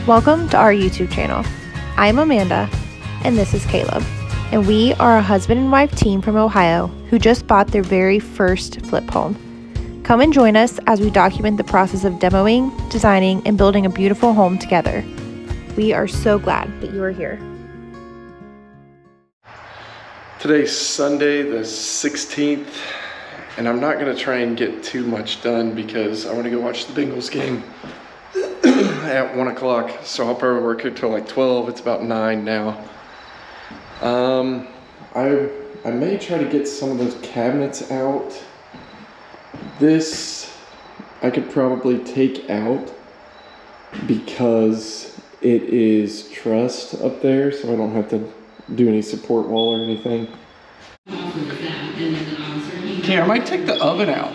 Welcome to our YouTube channel. I'm Amanda, and this is Caleb, and we are a husband and wife team from Ohio who just bought their very first flip home. Come and join us as we document the process of demoing, designing, and building a beautiful home together. We are so glad that you are here. Today's Sunday the 16th, and I'm not going to try and get too much done because I want to go watch the Bengals game at 1 o'clock, so I'll probably work here till like 12. It's about 9 now. I may try to get some of those cabinets out. This I could probably take out because it is trussed up there, so I don't have to do any support wall or anything. Okay, I might take the oven out.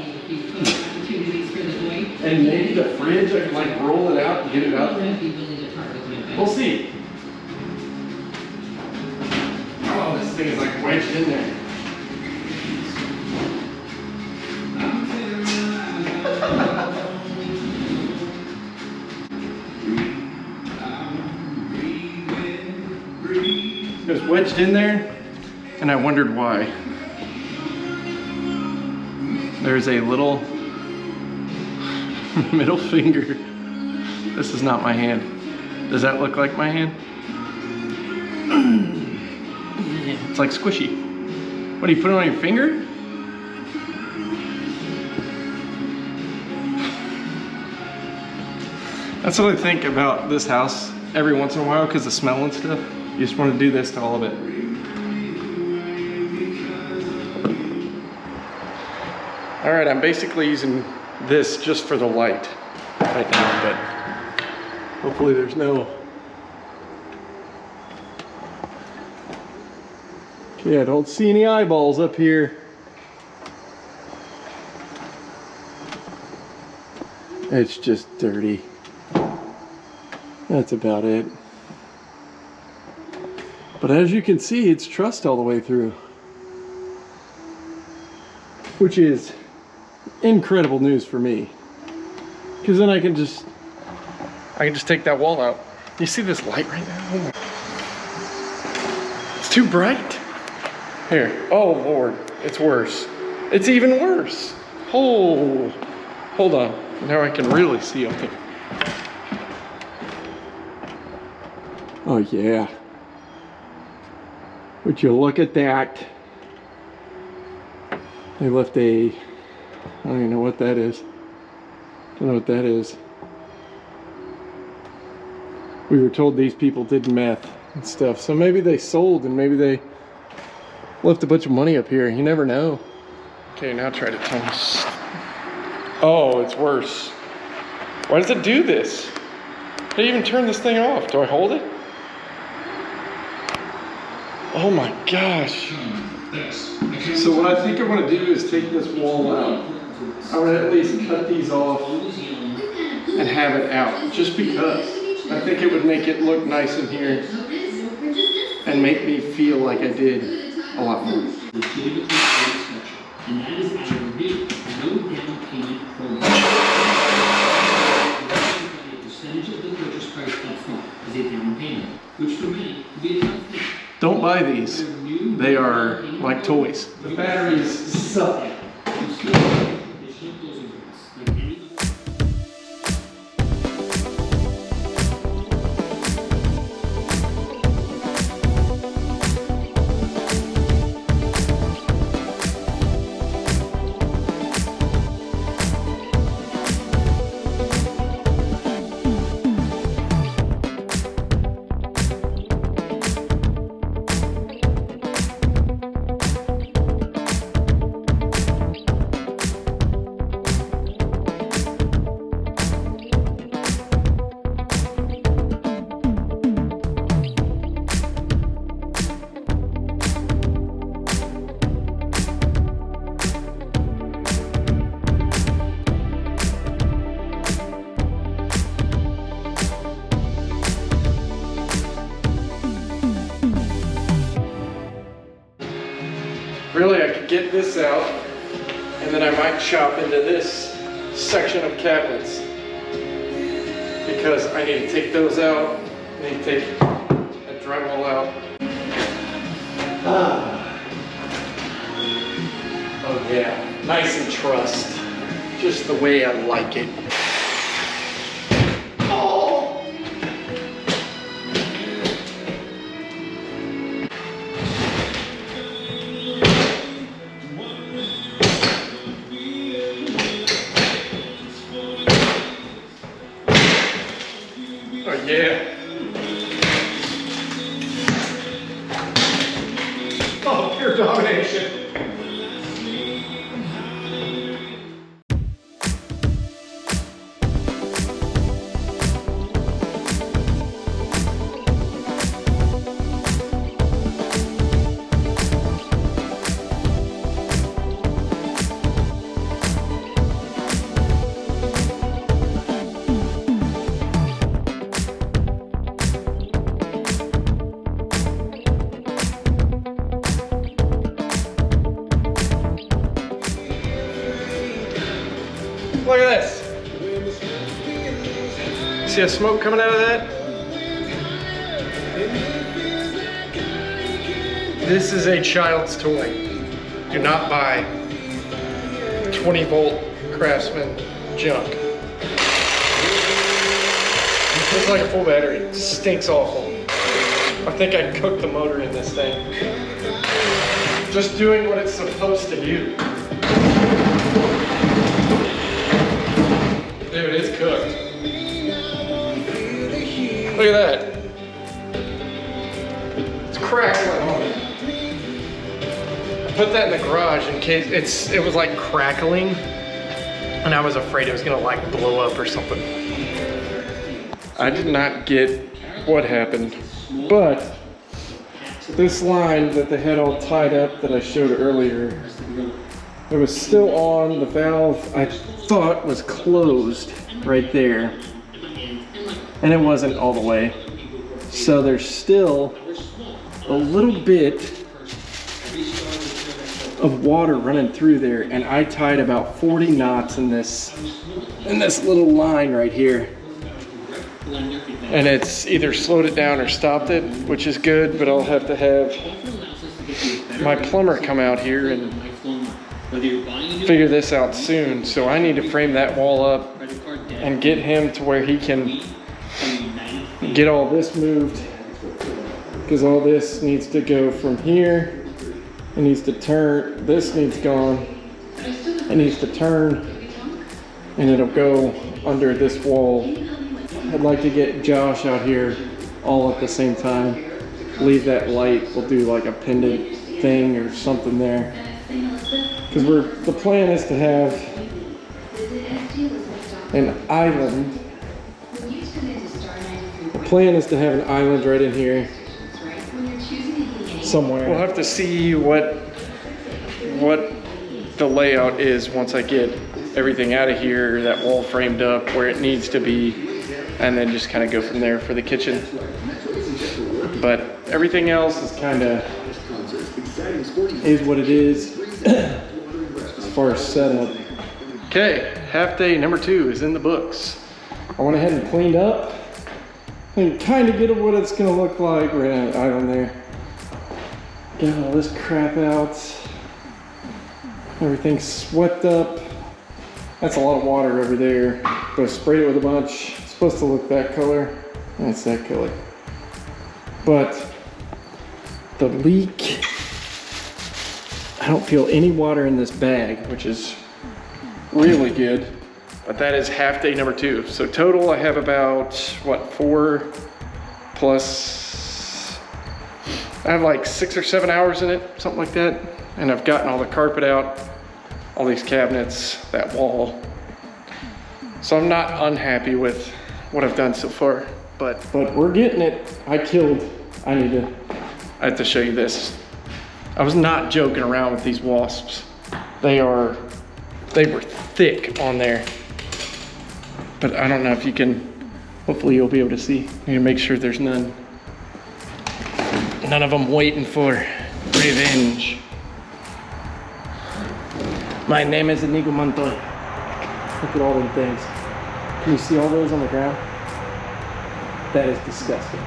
And maybe the fridge, I can like roll it out and get it out there. We'll see. Oh, this thing is like wedged in there. It was wedged in there, and I wondered why. There's a little middle finger. This is not my hand. Does that look like my hand? Yeah, it's like squishy. What, do you put it on your finger? That's what I think about this house every once in a while because of smell and stuff. You just want to do this to all of it. All right, I'm basically using this just for the light right now, but hopefully there's no... Yeah, I don't see any eyeballs up here. It's just dirty. That's about it. But as you can see, it's trussed all the way through, which is incredible news for me, because then I can just take that wall out. You see this light right now? Oh my. It's too bright. Here. Oh Lord, it's worse. It's even worse. Oh, hold on. Now I can really see up there. Oh yeah. Would you look at that? They left a, I don't even know what that is. Don't know what that is. We were told these people did meth and stuff, so maybe they sold and maybe they left a bunch of money up here. You never know. Okay, now try to tell me. Oh, it's worse. Why does it do this? How do you even turn this thing off? Do I hold it? Oh my gosh. So what I think I'm going to do is take this wall out. I would at least cut these off and have it out, just because I think it would make it look nice in here and make me feel like I did a lot more. Don't buy these. They are like toys. The batteries suck. Really, I could get this out, and then I might chop into this section of cabinets. because I need to take those out. I need to take that drywall out. Oh yeah, nice and trussed. Just the way I like it. Oh! Oh yeah. Oh, pure domination. Look at this. See that smoke coming out of that? This is a child's toy. Do not buy 20-volt Craftsman junk. It looks like a full battery. It stinks awful. I think I cooked the motor in this thing. Just doing what it's supposed to do. Dude, it's cooked. Look at that. It's crackling. I put that in the garage in case it was like crackling, and I was afraid it was gonna like blow up or something. I did not get what happened, but this line that they had all tied up that I showed earlier, it was still on. The valve I thought was closed right there, and it wasn't all the way. So there's still a little bit of water running through there, and I tied about 40 knots in this little line right here. And it's either slowed it down or stopped it, which is good, but I'll have to have my plumber come out here and figure this out soon. So I need to frame that wall up and get him to where he can get all this moved, because all this needs to go from here. It needs to turn. This needs gone. It needs to turn, and it'll go under this wall. I'd like to get Josh out here all at the same time. Leave that light. We'll do like a pendant thing or something there. Because the plan is to have an island. The plan is to have an island right in here somewhere. We'll have to see what the layout is once I get everything out of here, that wall framed up where it needs to be, and then just kind of go from there for the kitchen. But everything else is kind of is what it is as far as setup. Okay, half day number 2 is in the books. I went ahead and cleaned up and kind of get what it's gonna look like right on the island there. Got all this crap out. Everything's swept up. That's a lot of water over there, but I sprayed it with a bunch. It's supposed to look that color, and it's that color. But the leak, I don't feel any water in this bag, which is really good. But that is half day number 2. So total I have about, what, 4 plus, I have like 6 or 7 hours in it, something like that. And I've gotten all the carpet out, all these cabinets, that wall. So I'm not unhappy with what I've done so far, but we're getting it. I have to show you this. I was not joking around with these wasps. They were thick on there. But I don't know if you can, hopefully you'll be able to see. I need to make sure there's none of them waiting for revenge. My name is Inigo Montoya. Look at all them things. Can you see all those on the ground? That is disgusting.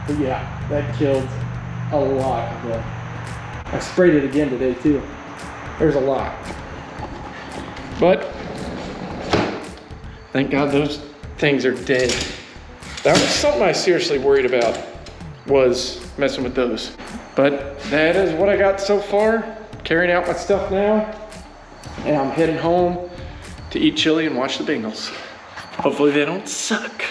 But yeah, that killed a lot of them. I sprayed it again today too. There's a lot. But thank God those things are dead. That was something I seriously worried about, was messing with those. But that is what I got so far. Carrying out my stuff now. And I'm heading home to eat chili and watch the Bengals. Hopefully they don't suck.